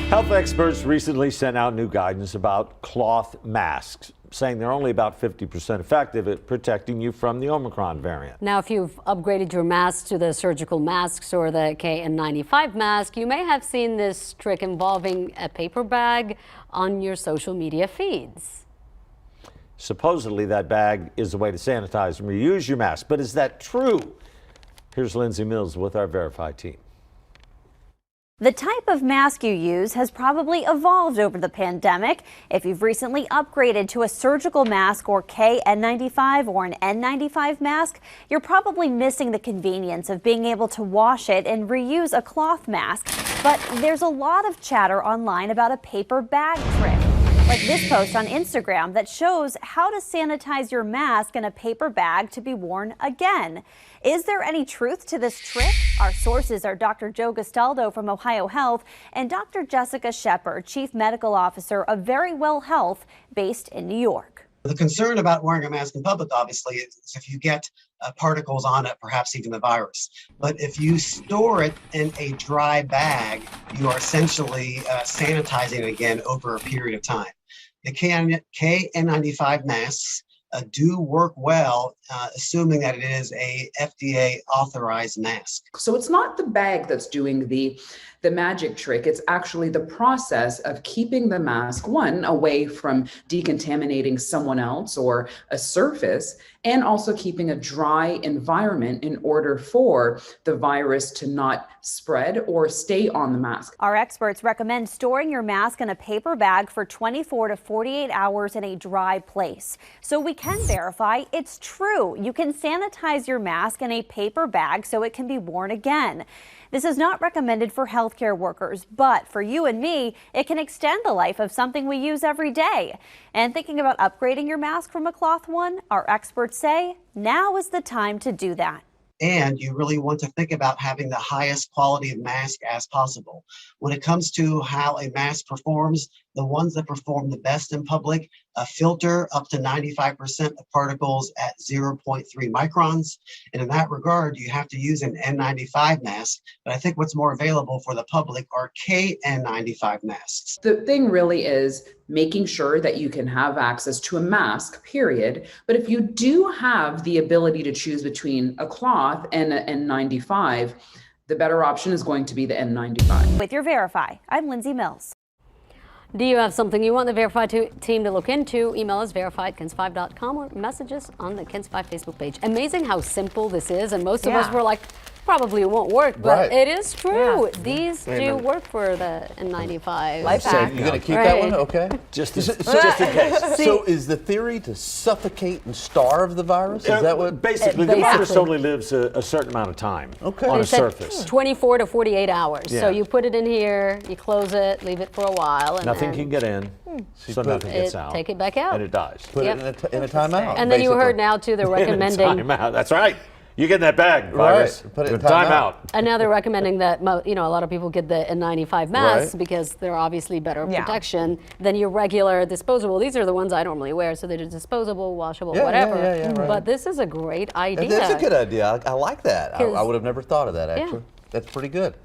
Health experts recently sent out new guidance about cloth masks, saying they're only about 50% effective at protecting you from the Omicron variant. Now, if you've upgraded your mask to the surgical masks or the KN95 mask, you may have seen this trick involving a paper bag on your social media feeds. Supposedly that bag is a way to sanitize and reuse your mask, but is that true? Here's Lindsay Mills with our Verified team. The type of mask you use has probably evolved over the pandemic. If you've recently upgraded to a surgical mask or KN95 or an N95 mask, you're probably missing the convenience of being able to wash it and reuse a cloth mask. But there's a lot of chatter online about a paper bag trick, like this post on Instagram that shows how to sanitize your mask in a paper bag to be worn again. Is there any truth to this trick? Our sources are Dr. Joe Gastaldo from Ohio Health and Dr. Jessica Shepard, Chief Medical Officer of Verywell Health, based in New York. The concern about wearing a mask in public, obviously, is if you get particles on it, perhaps even the virus. But if you store it in a dry bag, you are essentially sanitizing it again over a period of time. The KN95 masks do work well, assuming that it is a FDA authorized mask. So it's not the bag that's doing the magic trick. It's actually the process of keeping the mask, one, away from decontaminating someone else or a surface, and also keeping a dry environment in order for the virus to not spread or stay on the mask. Our experts recommend storing your mask in a paper bag for 24 to 48 hours in a dry place. So we can verify it's true. You can sanitize your mask in a paper bag so it can be worn again. This is not recommended for healthcare workers, but for you and me, it can extend the life of something we use every day. And thinking about upgrading your mask from a cloth one, our experts say now is the time to do that. And you really want to think about having the highest quality of mask as possible. When it comes to how a mask performs, the ones that perform the best in public filter up to 95% of particles at 0.3 microns. And in that regard, you have to use an N95 mask. But I think what's more available for the public are KN95 masks. The thing really is making sure that you can have access to a mask, period. But if you do have the ability to choose between a cloth and an N95, the better option is going to be the N95. With your Verify, I'm Lindsay Mills. Do you have something you want the Verified team to look into? Email us verified@kens5.com or message us on the KENS5 Facebook page. Amazing how simple this is, and most of us were like, probably it won't work, but it is true. Yeah. These do work for the N95. Life hack. You're going to keep that one? Okay. Just in case. So is the theory to suffocate and starve the virus? Is that what? Basically, the virus only lives a certain amount of time on a surface. 24 to 48 hours. Yeah. So you put it in here, you close it, leave it for a while. And nothing can get in, so nothing gets out. Take it back out. And it dies. Put it in a timeout. And then you heard now, too, they're recommending. Timeout. That's right. You get in that bag, virus. Right. Put it in timeout. And now they're recommending that a lot of people get the N95 masks because they're obviously better protection than your regular disposable. These are the ones I normally wear, so they're disposable, washable, whatever. But this is a great idea. That's a good idea. I like that. I would have never thought of that, actually. That's pretty good.